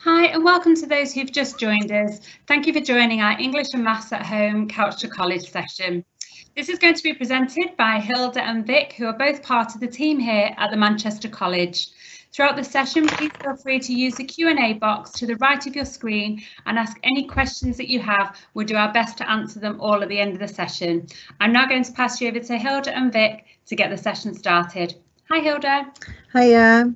Hi and welcome to those who've just joined us. Thank you for joining our English and Maths at Home Couch to College session. This is going to be presented by Hilda and Vic, who are both part of the team here at the Manchester College. Throughout the session, please feel free to use the Q&A box to the right of your screen and ask any questions that you have. We'll do our best to answer them all at the end of the session. I'm now going to pass you over to Hilda and Vic to get the session started. Hi Hilda. Hiya.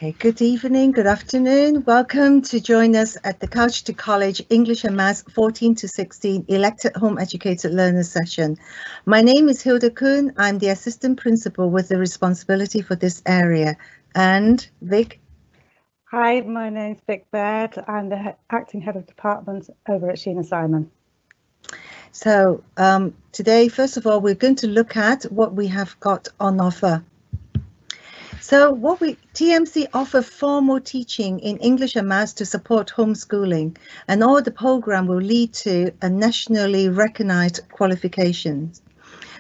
Okay, good evening, good afternoon. Welcome to join us at the Couch to College English and Maths 14 to 16 Elected Home Educated Learners session. My name is Hilda Kuhn. I'm the Assistant Principal with the responsibility for this area. And Vic? Hi, my name's Vic Baird. I'm the Acting Head of Department over at Sheena Simon. So today, first of all, we're going to look at what we have got on offer. So TMC offer formal teaching in English and Maths to support homeschooling, and all the program will lead to a nationally recognized qualifications.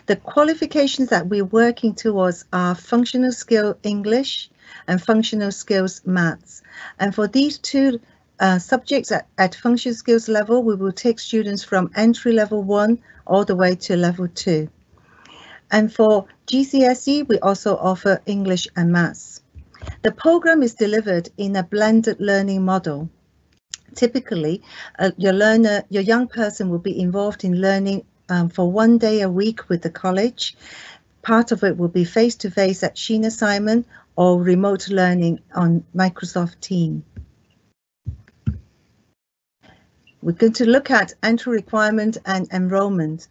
The qualifications that we're working towards are functional skill English and functional skills Maths. And for these two subjects at functional skills level, we will take students from entry level 1 all the way to level 2. And for GCSE, we also offer English and Maths. The program is delivered in a blended learning model. Typically, your young person will be involved in learning for 1 day a week with the college. Part of it will be face-to-face at Sheena Simon or remote learning on Microsoft Teams. We're going to look at entry requirement and enrollment.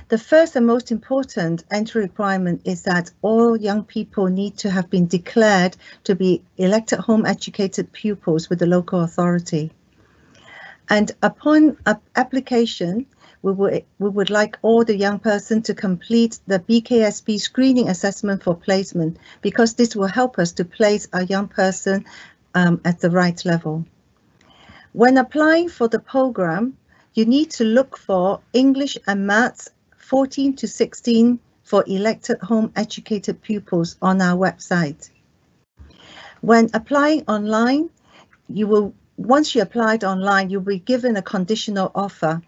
The first and most important entry requirement is that all young people need to have been declared to be elected home educated pupils with the local authority. And upon application, we would like all the young person to complete the BKSP screening assessment for placement, because this will help us to place a young person at the right level. When applying for the program, you need to look for English and Maths 14 to 16 for elected home educated pupils on our website. When applying online, once you applied online, you'll be given a conditional offer.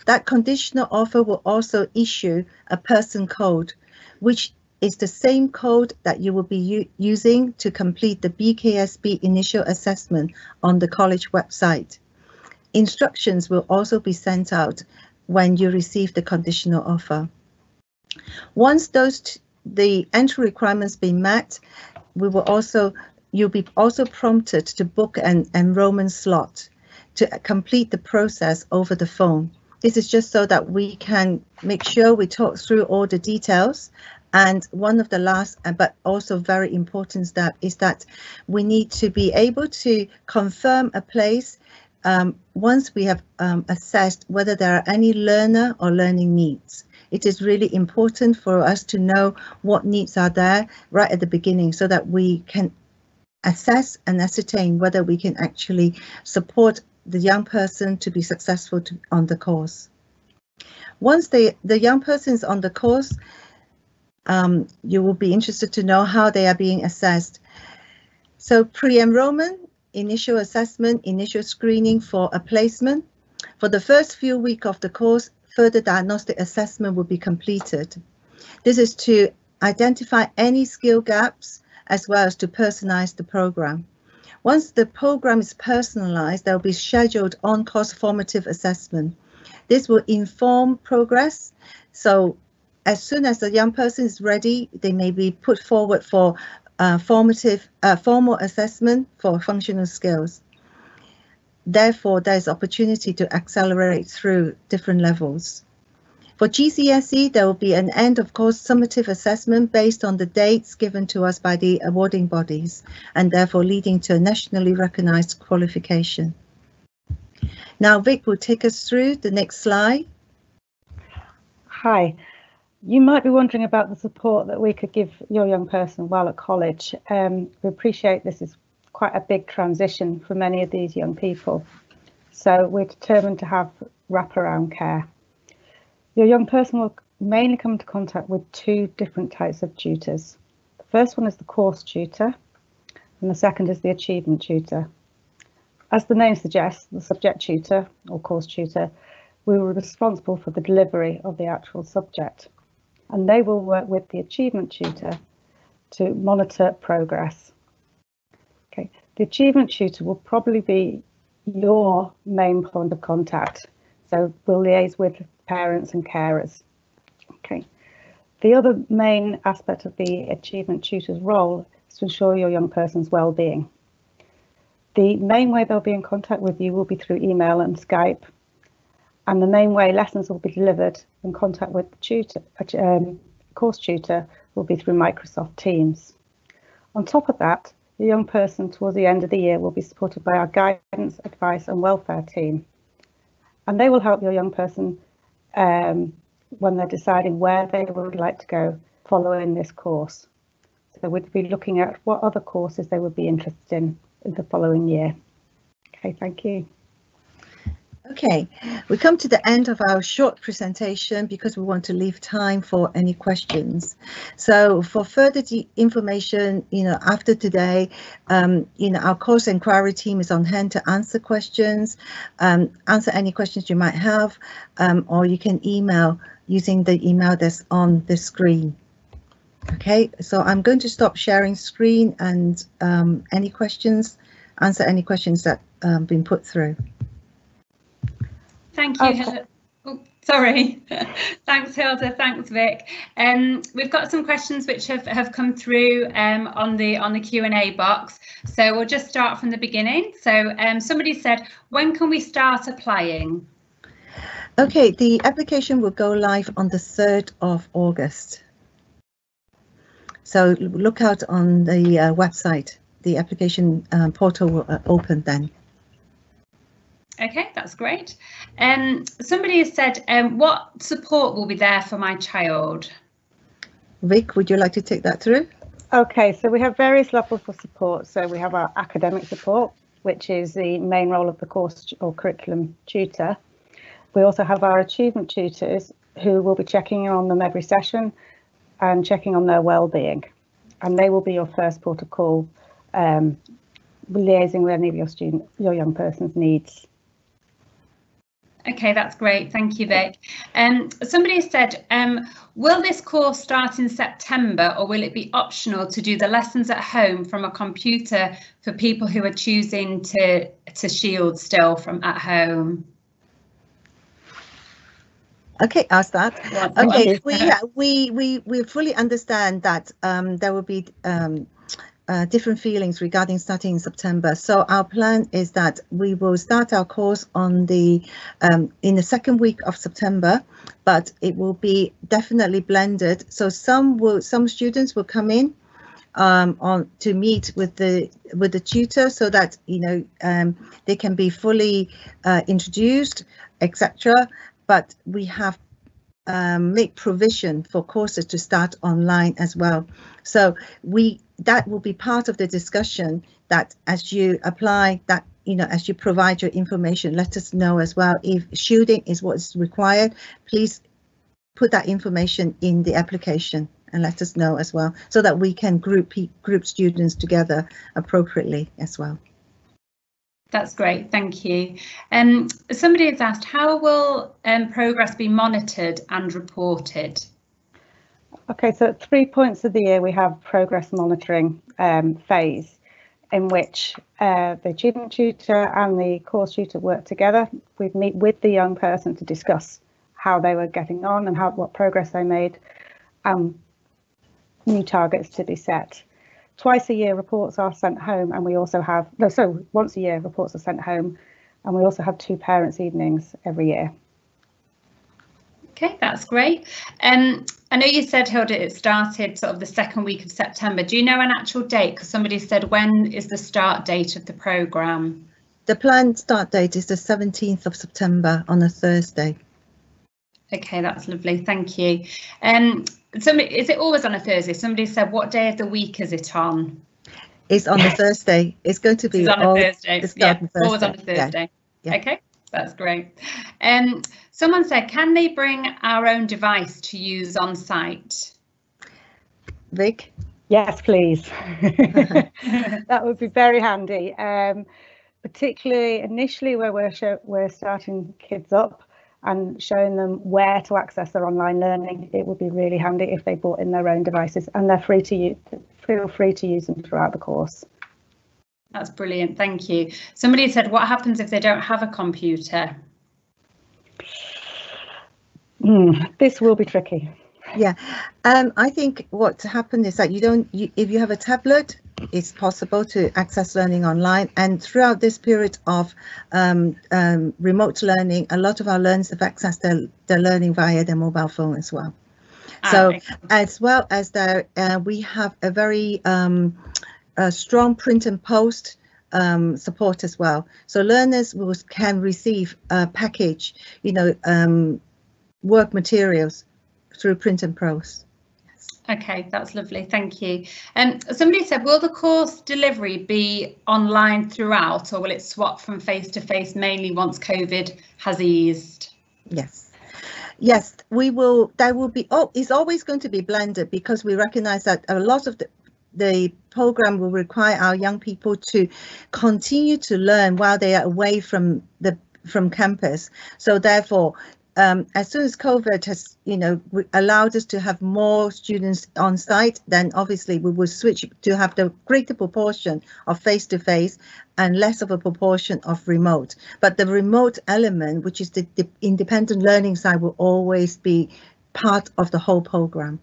That conditional offer will also issue a person code, which is the same code that you will be using to complete the BKSP initial assessment on the college website. Instructions will also be sent out when you receive the conditional offer. Once the entry requirements been met, you'll be also prompted to book an enrollment slot to complete the process over the phone. This is just so that we can make sure we talk through all the details. And one of the last, but also very important step, is that we need to be able to confirm a place once we have assessed whether there are any learner or learning needs. It is really important for us to know what needs are there right at the beginning, so that we can assess and ascertain whether we can actually support the young person to be successful on the course. Once the young person is on the course, you will be interested to know how they are being assessed. So pre-enrollment, initial assessment, initial screening for a placement. For the first few weeks of the course, further diagnostic assessment will be completed. This is to identify any skill gaps as well as to personalize the program. Once the program is personalized, there will be scheduled on-course formative assessment. This will inform progress. So as soon as the young person is ready, they may be put forward for formal assessment for functional skills. Therefore, there is opportunity to accelerate through different levels. For GCSE, there will be an end of course summative assessment based on the dates given to us by the awarding bodies, and therefore leading to a nationally recognized qualification. Now Vic will take us through the next slide. Hi. You might be wondering about the support that we could give your young person while at college. We appreciate this is quite a big transition for many of these young people. So we're determined to have wraparound care. Your young person will mainly come into contact with two different types of tutors. The first one is the course tutor, and the second is the achievement tutor. As the name suggests, the subject tutor or course tutor will be responsible for the delivery of the actual subject, and they will work with the achievement tutor to monitor progress. Okay, the achievement tutor will probably be your main point of contact, so we'll liaise with parents and carers. Okay, the other main aspect of the achievement tutor's role is to ensure your young person's well-being. The main way they'll be in contact with you will be through email and Skype, and the main way lessons will be delivered in contact with the tutor, course tutor, will be through Microsoft Teams. On top of that, the young person towards the end of the year will be supported by our guidance, advice and welfare team, and they will help your young person when they're deciding where they would like to go following this course. So we'd be looking at what other courses they would be interested in the following year. Okay, thank you. Okay, we come to the end of our short presentation because we want to leave time for any questions. So for further information, after today, our course inquiry team is on hand to answer questions, answer any questions you might have, or you can email using the email that's on the screen. Okay, so I'm going to stop sharing screen and any questions, answer any questions that been put through. Thank you, Hilda. Oh, sorry. Thanks, Hilda. Thanks, Vic. We've got some questions which have come through on the Q&A box. So we'll just start from the beginning. So somebody said, when can we start applying? Okay, the application will go live on the 3rd of August. So look out on the website. The application portal will open then. Okay, that's great. Somebody has said, what support will be there for my child? Vic, would you like to take that through? Okay, so we have various levels of support. So we have our academic support, which is the main role of the course or curriculum tutor. We also have our achievement tutors who will be checking in on them every session and checking on their well-being. And they will be your first port of call, liaising with any of your young person's needs. Okay, that's great. Thank you, Vic. Somebody said, will this course start in September, or will it be optional to do the lessons at home from a computer for people who are choosing to shield still from at home? Okay, ask that. Okay, we fully understand that there will be different feelings regarding starting in September. So our plan is that we will start our course on the in the second week of September, but it will be definitely blended. So some students will come in to meet with the tutor so that they can be fully introduced, etc. But we have make provision for courses to start online as well. So that will be part of the discussion, that as you apply, that as you provide your information, let us know as well. If shielding is what is required, please put that information in the application and let us know as well, so that we can group students together appropriately as well. That's great, thank you. Somebody has asked, how will progress be monitored and reported? Okay, so at 3 points of the year we have progress monitoring phase, in which the achievement tutor and the course tutor work together. We meet with the young person to discuss how they were getting on and what progress they made, new targets to be set. Twice a year reports are sent home, and we also have, once a year reports are sent home, and we also have 2 parents' evenings every year. Okay, that's great. I know you said, Hilda, it started sort of the second week of September. Do you know an actual date? Because somebody said, when is the start date of the programme? The planned start date is the 17th of September on a Thursday. Okay, that's lovely. Thank you. Is it always on a Thursday? Somebody said, what day of the week is it on? It's on a Thursday. It's going to be it's on a Thursday. Yeah, always on a Thursday. Yeah. Okay, that's great. Someone said, can they bring our own device to use on site? Vic? Yes, please. That would be very handy. particularly initially where we're starting kids up and showing them where to access their online learning. It would be really handy if they brought in their own devices, and they're free to use. Feel free to use them throughout the course. That's brilliant, thank you. Somebody said, what happens if they don't have a computer? This will be tricky. Yeah, I think what happened is that if you have a tablet, it's possible to access learning online. And throughout this period of remote learning, a lot of our learners have accessed their learning via their mobile phone as well. So as well as we have a very strong print and post support as well. So learners can receive a package, work materials through print and post. Okay, that's lovely, thank you. Somebody said, will the course delivery be online throughout, or will it swap from face-to-face mainly once COVID has eased? Yes, we will. That will be. It's always going to be blended, because we recognise that a lot of the program will require our young people to continue to learn while they are away from campus. So therefore, as soon as COVID has, allowed us to have more students on site, then obviously we will switch to have the greater proportion of face-to-face and less of a proportion of remote. But the remote element, which is the independent learning side, will always be part of the whole program.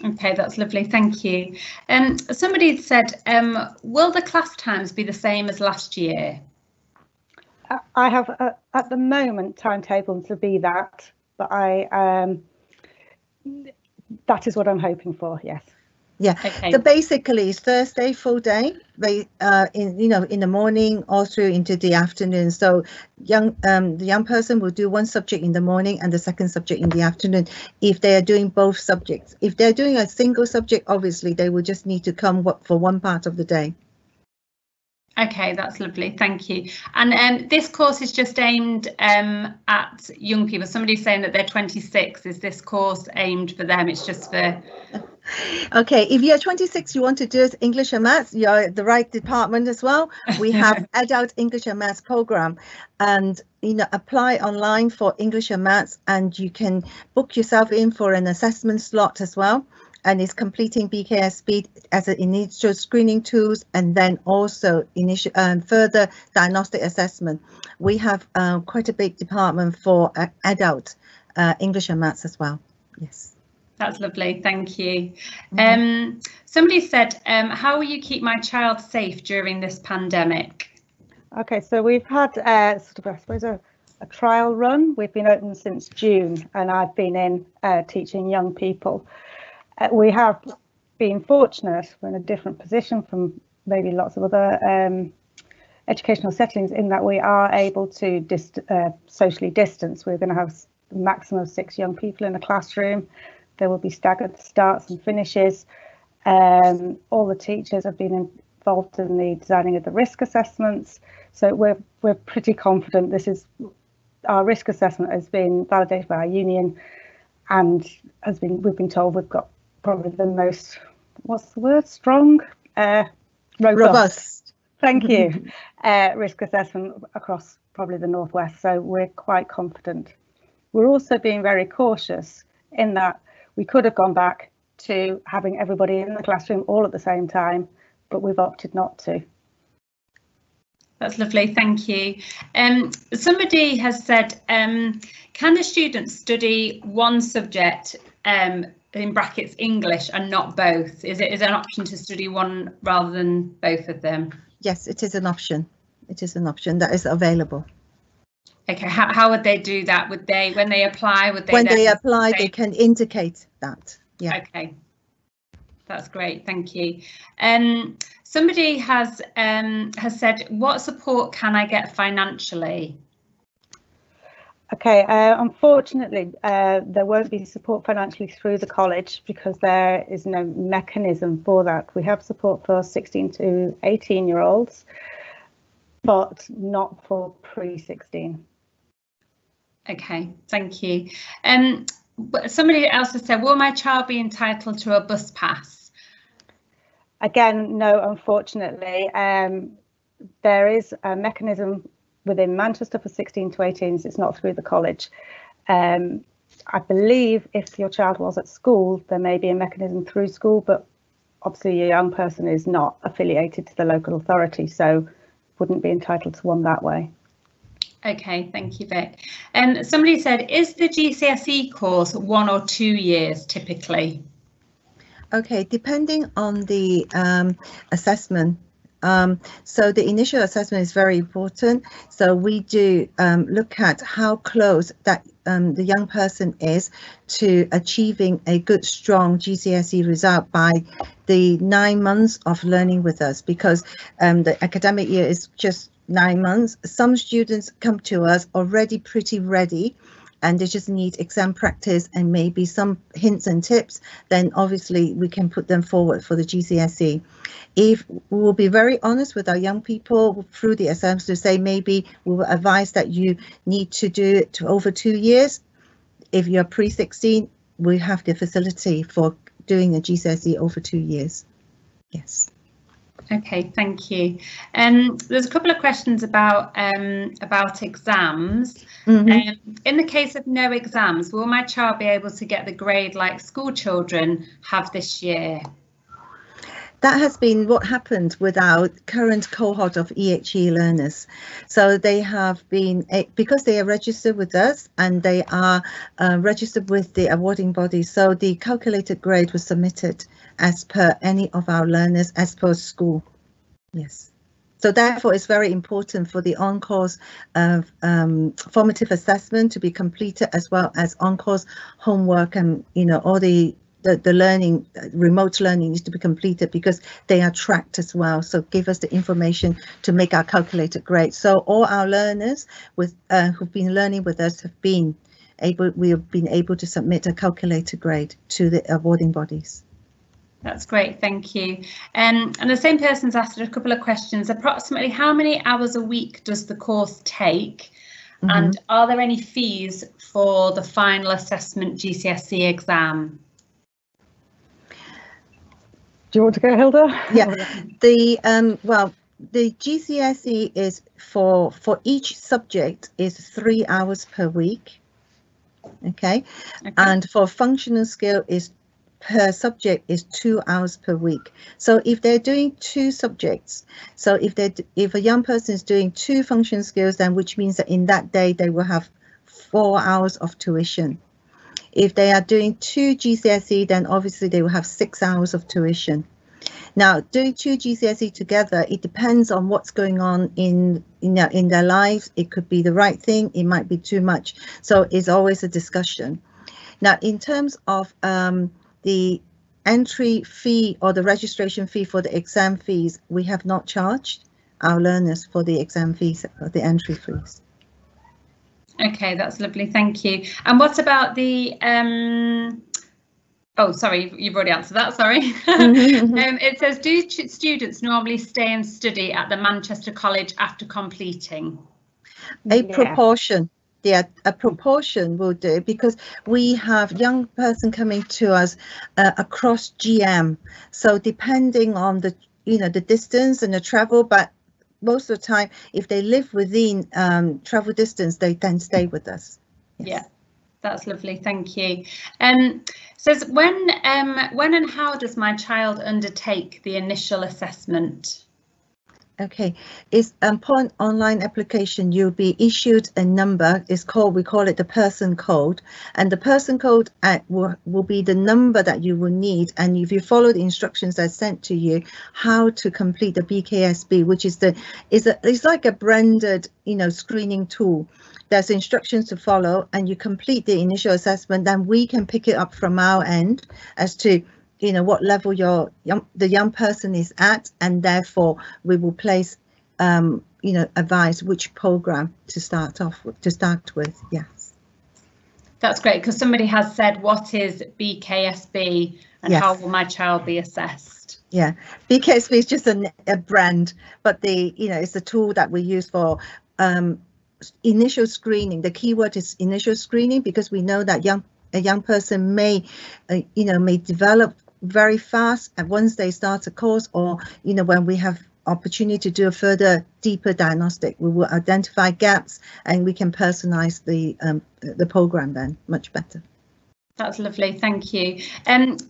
Okay, that's lovely, thank you. Somebody said, will the class times be the same as last year? I have at the moment timetable to be that, but that is what I'm hoping for. Yes. Yeah. Okay. So basically, it's Thursday full day. They in the morning all through into the afternoon. So the young person will do one subject in the morning and the second subject in the afternoon. If they are doing both subjects, if they're doing a single subject, obviously they will just need to come for one part of the day. Okay, that's lovely, thank you. And this course is just aimed at young people. Somebody's saying that they're 26. Is this course aimed for them? It's just for... Okay, if you're 26, you want to do English and Maths, you're at the right department as well. We have adult English and Maths program, and apply online for English and Maths, and you can book yourself in for an assessment slot as well. And it's completing BKSP as an initial screening tools, and then also initial further diagnostic assessment. We have quite a big department for adult English and Maths as well. Yes. That's lovely, thank you. Somebody said, how will you keep my child safe during this pandemic? Okay, so we've had sort of, I suppose, a trial run. We've been open since June, and I've been in teaching young people. We have been fortunate. We're in a different position from maybe lots of other educational settings in that we are able to socially distance. We're going to have a maximum of 6 young people in a classroom. There will be staggered starts and finishes. All the teachers have been involved in the designing of the risk assessments. So we're pretty confident. Our risk assessment has been validated by our union, and we've been told we've got probably the most, what's the word, strong, robust. Thank you. Risk assessment across probably the Northwest. So we're quite confident. We're also being very cautious in that we could have gone back to having everybody in the classroom all at the same time, but we've opted not to. That's lovely, thank you. Somebody has said, can the students study one subject, in brackets English, and not both? Is it an option to study one rather than both of them? Yes, it is an option. It is an option that is available. Okay, how would they do that? Would they, when they apply, they can indicate that. Yeah. Okay, that's great, thank you. Somebody has said, what support can I get financially? Okay, unfortunately, there won't be support financially through the college because there is no mechanism for that. We have support for 16 to 18-year-olds, but not for pre-16. Okay, thank you. Somebody else has said, will my child be entitled to a bus pass? Again, no, unfortunately. there is a mechanism within Manchester for 16 to 18s. It's not through the college. I believe if your child was at school, there may be a mechanism through school, but obviously a young person is not affiliated to the local authority, so wouldn't be entitled to one that way. Okay, thank you, Vic. Somebody said, is the GCSE course 1 or 2 years typically? Okay, depending on the assessment. So the initial assessment is very important. So we do look at how close that the young person is to achieving a good, strong GCSE result by the 9 months of learning with us, because the academic year is just 9 months. Some students come to us already pretty ready, and they just need exam practice and maybe some hints and tips, then obviously we can put them forward for the GCSE. If we will be very honest with our young people through the exams to say maybe we will advise that you need to do it to over 2 years. If you're pre-16, we have the facility for doing a GCSE over 2 years. Yes. Okay, thank you. There's a couple of questions about exams. In the case of no exams, will my child be able to get the grade like school children have this year? That has been what happened with our current cohort of EHE learners. So they have been, because they are registered with us and they are registered with the awarding body, so the calculated grade was submitted as per any of our learners as per school. Yes. So therefore, it's very important for the on-course formative assessment to be completed, as well as on-course homework and, you know, all the learning, remote learning needs to be completed because they are tracked as well. So give us the information to make our calculated grade. So all our learners with who've been learning with us have been able, we have been able to submit a calculated grade to the awarding bodies. That's great, thank you. And the same person's asked a couple of questions. Approximately how many hours a week does the course take? And are there any fees for the final assessment GCSE exam? Do you want to go, Hilda? Yeah, the well, the GCSE is for each subject is 3 hours per week. Okay, and for functional skill is per subject is 2 hours per week. So if they're doing 2 subjects, so if a young person is doing 2 function skills, then which means that in that day they will have 4 hours of tuition. If they are doing 2 GCSE, then obviously they will have 6 hours of tuition. Now, doing 2 GCSE together, it depends on what's going on in their lives. It could be the right thing, it might be too much. So it's always a discussion. Now, in terms of the entry fee or the registration fee for the exam fees, we have not charged our learners for the exam fees or the entry fees. Okay, that's lovely, thank you. And what about the oh, sorry, you've already answered that, sorry. It says, do students normally stay and study at the Manchester College after completing? A proportion. Yeah, a proportion will do, because we have young person coming to us across GM. So depending on the, you know, the distance and the travel, but most of the time, if they live within travel distance, they then stay with us. Yes. Yeah, that's lovely, thank you. Says when and how does my child undertake the initial assessment? Okay, it's upon online application, you'll be issued a number. It's called, we call it the person code, and the person code will be the number that you will need. And if you follow the instructions I sent to you, how to complete the BKSB, which is it's like a branded, you know, screening tool. There's instructions to follow, and you complete the initial assessment. Then we can pick it up from our end as to, you know, what level the young person is at, and therefore we will place, you know, advise which program to start with. Yes, that's great, because somebody has said, what is BKSB and how will my child be assessed? Yeah, BKSB is just a brand, but it's a tool that we use for initial screening. The keyword is initial screening, because we know that a young person may develop very fast and once they start a course, or, you know, when we have opportunity to do a further deeper diagnostic. We will identify gaps and we can personalize the program then much better. That's lovely, thank you.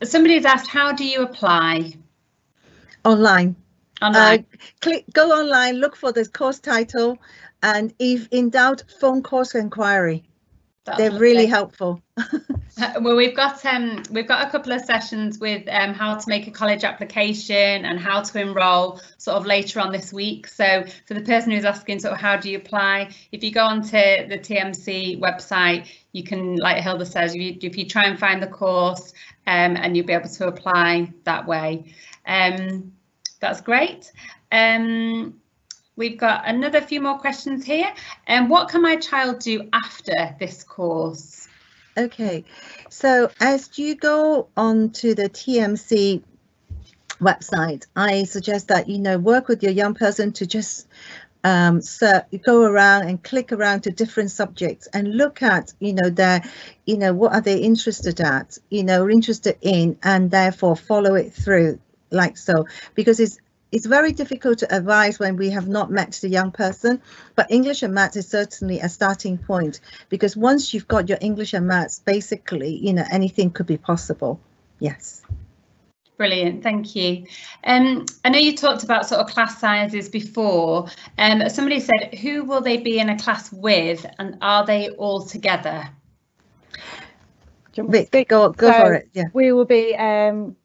Somebody's asked, how do you apply? Online. Online. Go online, look for the course title, and if in doubt, phone course inquiry. They're really helpful. Well, we've got a couple of sessions with how to make a college application and how to enrol sort of later on this week. So for the person who's asking sort of how do you apply, if you go onto the TMC website, you can, like Hilda says, if you try and find the course and you'll be able to apply that way. That's great. We've got another few more questions here. What can my child do after this course? Okay, so as you go onto the TMC website, I suggest that, you know, work with your young person to just go around and click around to different subjects and look at, you know, what are they interested at, you know, interested in, and therefore follow it through like so, because it's very difficult to advise when we have not met the young person, but English and maths is certainly a starting point, because once you've got your English and maths, basically, you know, anything could be possible. Yes. Brilliant, thank you. I know you talked about sort of class sizes before. Somebody said, who will they be in a class with, and are they all together? Vic, go for it. Yeah. We will be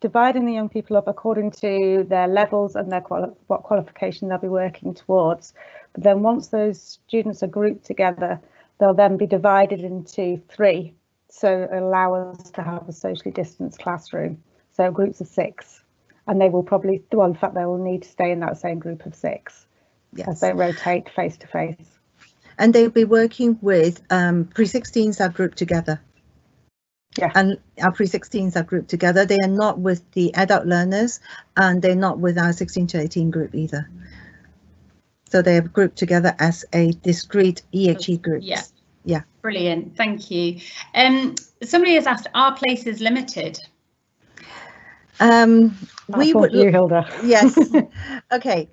dividing the young people up according to their levels and their what qualification they'll be working towards. But then once those students are grouped together, they'll then be divided into 3. So allow us to have a socially distanced classroom. So groups of 6, and they will probably, well, in fact, they will need to stay in that same group of 6 as they rotate face to face. And they'll be working with pre-16s are grouped together. Yeah. And our pre-16s are grouped together. They are not with the adult learners, and they're not with our 16 to 18 group either. So they are grouped together as a discrete EHE group. Yeah. Yeah. Brilliant. Thank you. Somebody has asked, are places limited? We would, you, Hilda. Yes. Okay.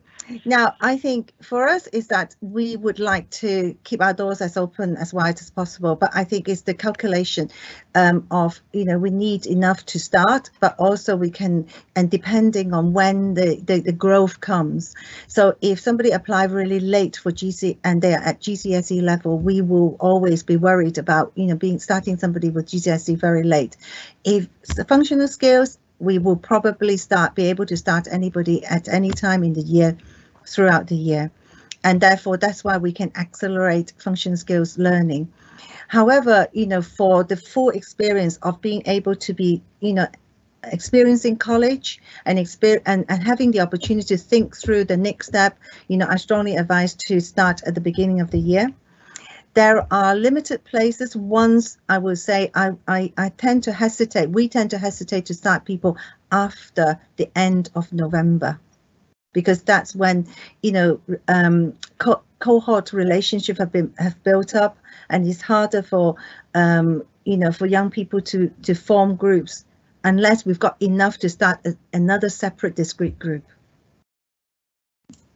Now, I think for us is that we would like to keep our doors as open as wide as possible, but I think it's the calculation of, you know, we need enough to start, but also we can, and depending on when the growth comes. So if somebody apply really late for GC and they are at GCSE level, we will always be worried about, you know, starting somebody with GCSE very late. If the functional skills, we will probably be able to start anybody at any time in the year, throughout the year, and therefore that's why we can accelerate function skills learning. However, you know, for the full experience of being able to be, you know, experiencing college and having the opportunity to think through the next step, you know, I strongly advise to start at the beginning of the year. There are limited places. Once I will say I tend to hesitate, we tend to hesitate to start people after the end of November, because that's when, you know, cohort relationships have built up, and it's harder for you know, for young people to form groups unless we've got enough to start another separate discrete group.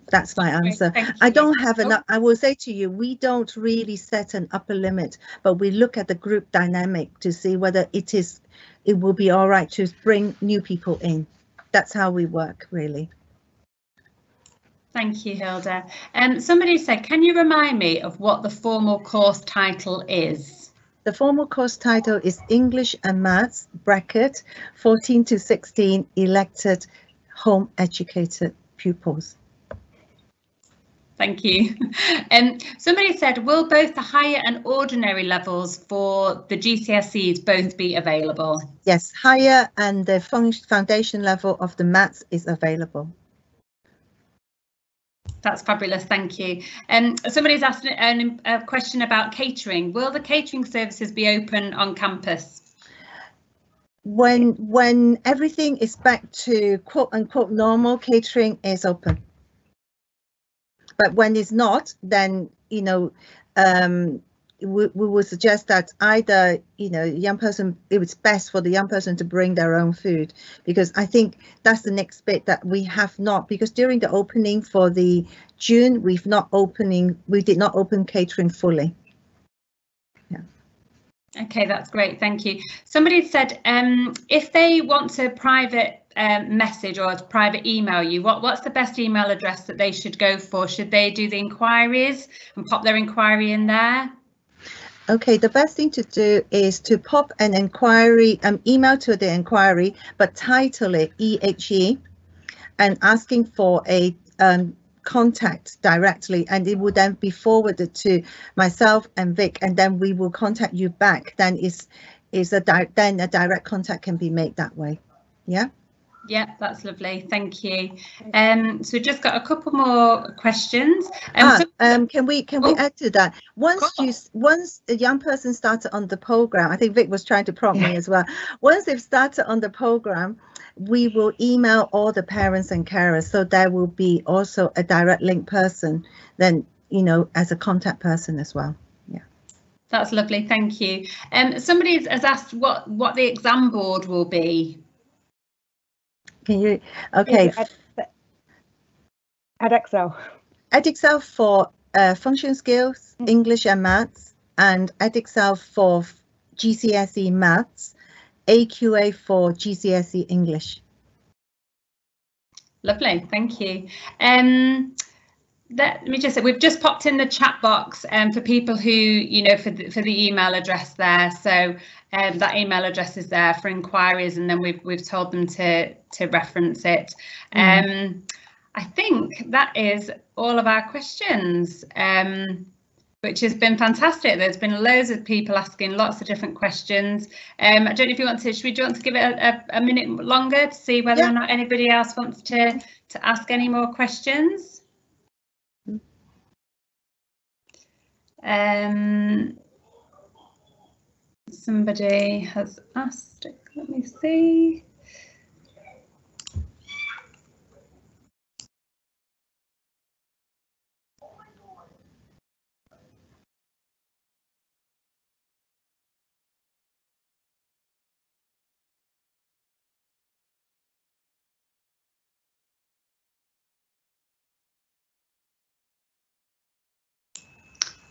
That's my answer. I don't have enough. I will say to you, we don't really set an upper limit, but we look at the group dynamic to see whether it will be all right to bring new people in. That's how we work, really. Thank you, Hilda. Somebody said, can you remind me of what the formal course title is? The formal course title is English and Maths, bracket, 14 to 16 elected home educated pupils. Thank you. Somebody said, will both the higher and ordinary levels for the GCSEs both be available? Yes, higher and the foundation level of the maths is available. That's fabulous, thank you. Somebody's asked a question about catering. Will the catering services be open on campus? When everything is back to quote unquote normal, catering is open. But when it's not, then, you know, we would suggest that either, young person, it was best for the young person to bring their own food, because I think that's the next bit that we have not, because during the opening for the June, we did not open catering fully. Yeah. Okay, that's great, thank you. Somebody said if they want to private message or private email you, what's the best email address that they should go for? Should they do the inquiries and pop their inquiry in there? Okay, the best thing to do is to pop an inquiry, email to the inquiry, but title it EHE and asking for a contact directly, and it will then be forwarded to myself and Vic, and then we will contact you back. Then then a direct contact can be made that way. Yeah. Yeah, that's lovely. Thank you. So we've just got a couple more questions. Can we add to that? Once a young person started on the program, I think Vic was trying to prompt me as well. Once they've started on the program, we will email all the parents and carers, so there will be also a direct link person then, as a contact person as well. Yeah. That's lovely. Thank you. Somebody has asked what the exam board will be. Can you? Okay. Edexcel. Edexcel for function skills, English and maths, and Edexcel for GCSE maths, AQA for GCSE English. Lovely, thank you. Let me just say, we've just popped in the chat box for people who, for the email address there. So that email address is there for inquiries, and then we've told them to reference it. I think that is all of our questions, which has been fantastic. There's been loads of people asking lots of different questions. I don't know if you want to, do you want to give it a minute longer to see whether or not anybody else wants to ask any more questions? Somebody has asked, let me see.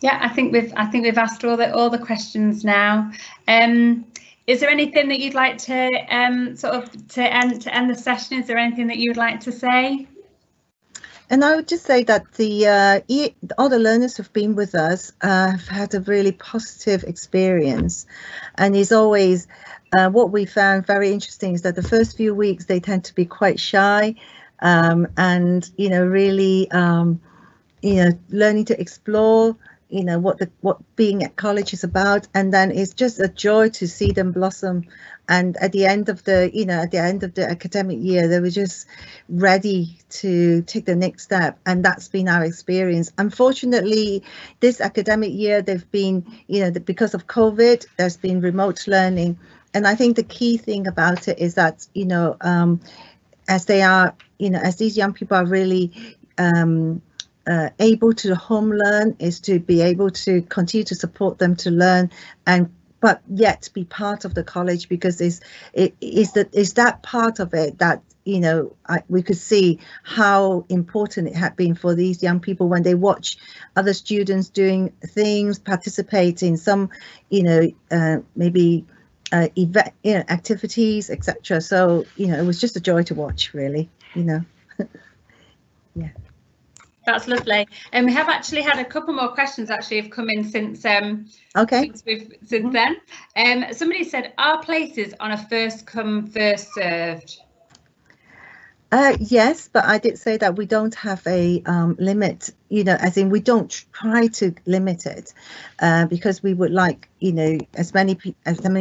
Yeah, I think we've asked all the questions now. Is there anything that you'd like to to end the session? Is there anything that you would like to say? And I would just say that all the learners who've been with us have had a really positive experience, and is always what we found very interesting is that the first few weeks they tend to be quite shy, and really learning to explore what being at college is about, and then it's just a joy to see them blossom. And at the end of the academic year, they were just ready to take the next step, and that's been our experience. Unfortunately, this academic year they've been because of COVID, there's been remote learning, and I think the key thing about it is that as they are as these young people are really able to home learn, is to be able to continue to support them to learn, but yet be part of the college, because it's that part of it that we could see how important it had been for these young people when they watch other students doing things, participate in some maybe event activities, etc. So it was just a joy to watch, really. Yeah. That's lovely. And we have actually had a couple more questions have come in since then. Somebody said, are places on a first come first served? Yes, but I did say that we don't have a limit, as in we don't try to limit it, because we would like, as many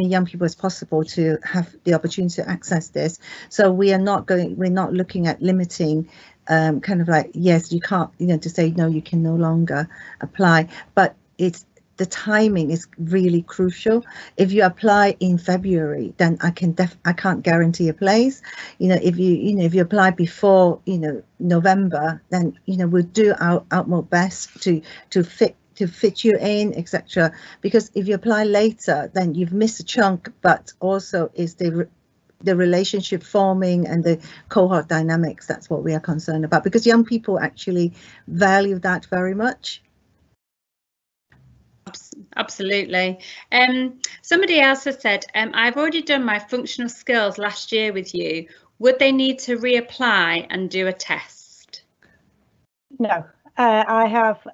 young people as possible to have the opportunity to access this. So we're not looking at limiting, kind of like, yes, you can't, to say, no, you can no longer apply, but the timing is really crucial. If you apply in February, then I can't guarantee a place. If you apply before November, then we'll do our utmost best to fit to fit you in, etc. Because if you apply later, then you've missed a chunk, but also is the relationship forming and the cohort dynamics. That's what we are concerned about, because young people actually value that very much. Absolutely. Somebody else has said, I've already done my functional skills last year with you. Would they need to reapply and do a test? No, I have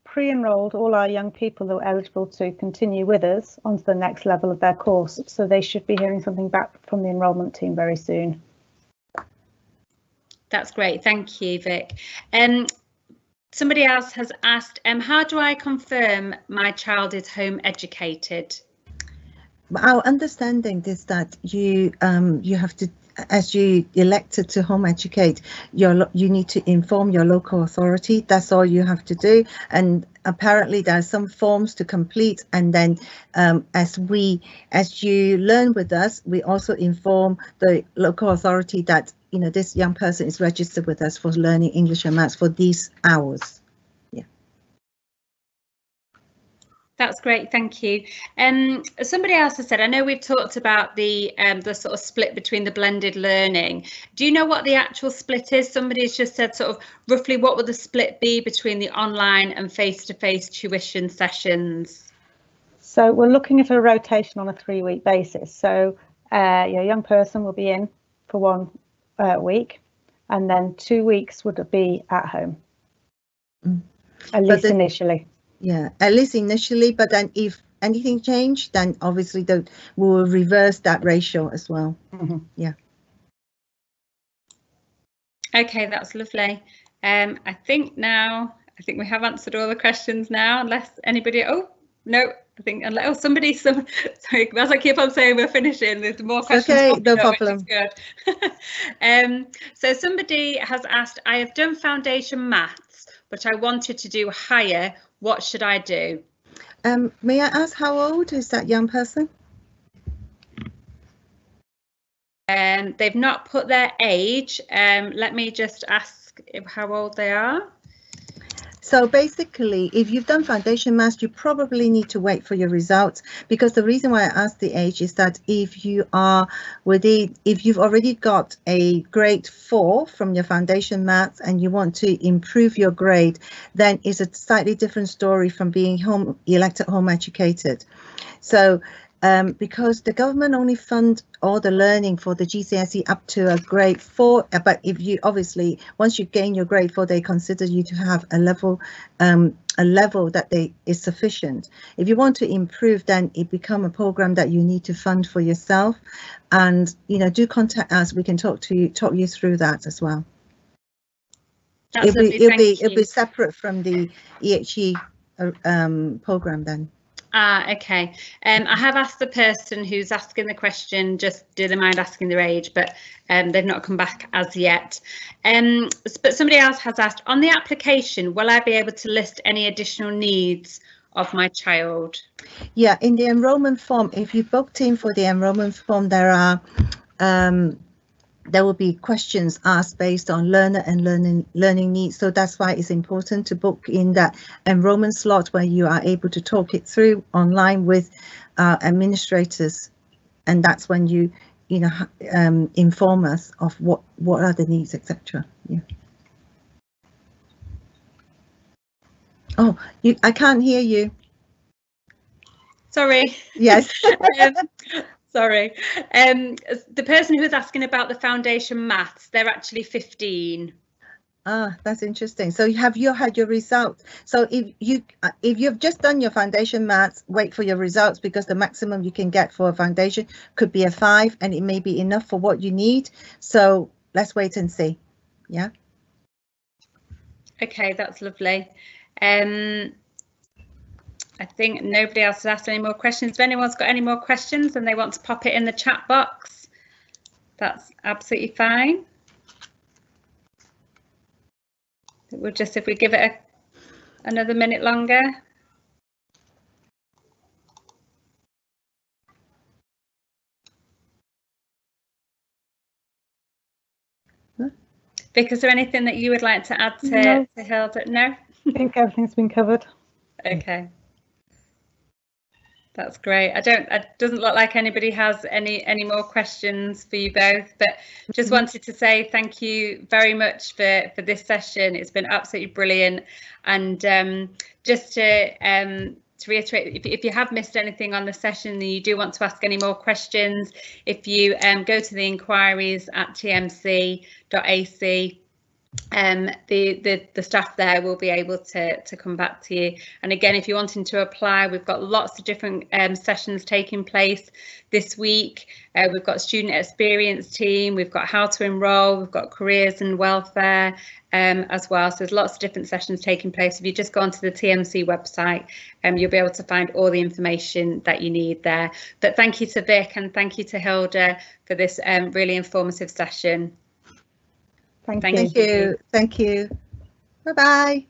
pre-enrolled all our young people that are eligible to continue with us onto the next level of their course. So they should be hearing something back from the enrolment team very soon. That's great. Thank you, Vic. Somebody else has asked, how do I confirm my child is home educated? Our understanding is that you have to, as you elected to home educate, you need to inform your local authority. That's all you have to do. And apparently there are some forms to complete. And then as you learn with us, we also inform the local authority that, you know, this young person is registered with us for learning English and maths for these hours. Yeah. That's great, thank you. Somebody else has said, I know we've talked about the sort of split between the blended learning. Do you know what the actual split is? Somebody's just said sort of roughly what would the split be between the online and face-to-face tuition sessions? So we're looking at a rotation on a 3-week basis. So your young person will be in for 1 week, and then 2 weeks would be at home, at least initially. Yeah, at least initially, but then if anything changed, then obviously we'll reverse that ratio as well. Mm-hmm. Yeah. Okay, that's lovely. I think we have answered all the questions now, unless anybody, oh, no, I think, sorry, as I keep on saying we're finishing, there's more questions. Okay, no problem. Good. So somebody has asked, I have done foundation maths, but I wanted to do higher. What should I do? May I ask how old is that young person? They've not put their age. Let me just ask how old they are. So basically, if you've done foundation maths, you probably need to wait for your results, because the reason why I asked the age is that if you've already got a grade 4 from your foundation maths and you want to improve your grade, then it's a slightly different story from being elected home educated. So because the government only fund all the learning for the GCSE up to a grade 4, but if you obviously, once you gain your grade 4, they consider you to have a level that is sufficient. If you want to improve, then it become a program that you need to fund for yourself, and you know, do contact us. We can talk you through that as well. It'll be separate from the EHE program then. Okay. I have asked the person who's asking the question, just do they mind asking their age, but they've not come back as yet. But somebody else has asked, on the application, will I be able to list any additional needs of my child? Yeah, in the enrolment form, if you booked in for the enrolment form, there will be questions asked based on learner and learning needs. So that's why it's important to book in that enrollment slot where you are able to talk it through online with administrators, and that's when you inform us of what are the needs, etc. Yeah. Oh, I can't hear you. Sorry. Yes. Sorry. The person who was asking about the foundation maths, they're actually 15. Ah, that's interesting. So have you had your results? So if you've just done your foundation maths, wait for your results, because the maximum you can get for a foundation could be a 5, and it may be enough for what you need. So let's wait and see. Yeah. Okay, that's lovely. I think nobody else has asked any more questions. If anyone's got any more questions and they want to pop it in the chat box, that's absolutely fine. We'll just, if we give it another minute longer. Vic, is there anything that you would like to add to Hilda? No? I think everything's been covered. Okay. That's great. It doesn't look like anybody has any more questions for you both, but just wanted to say thank you very much for this session. It's been absolutely brilliant. And just to reiterate, if you have missed anything on the session and you do want to ask any more questions, if you go to the inquiries at tmc.ac, the staff there will be able to come back to you. And again, if you're wanting to apply, we've got lots of different sessions taking place this week. We've got student experience team, we've got how to enrol, we've got careers and welfare as well. So there's lots of different sessions taking place. If you just go onto the TMC website, you'll be able to find all the information that you need there. But thank you to Vic and thank you to Hilda for this really informative session. Thank you. Thank you. Bye-bye.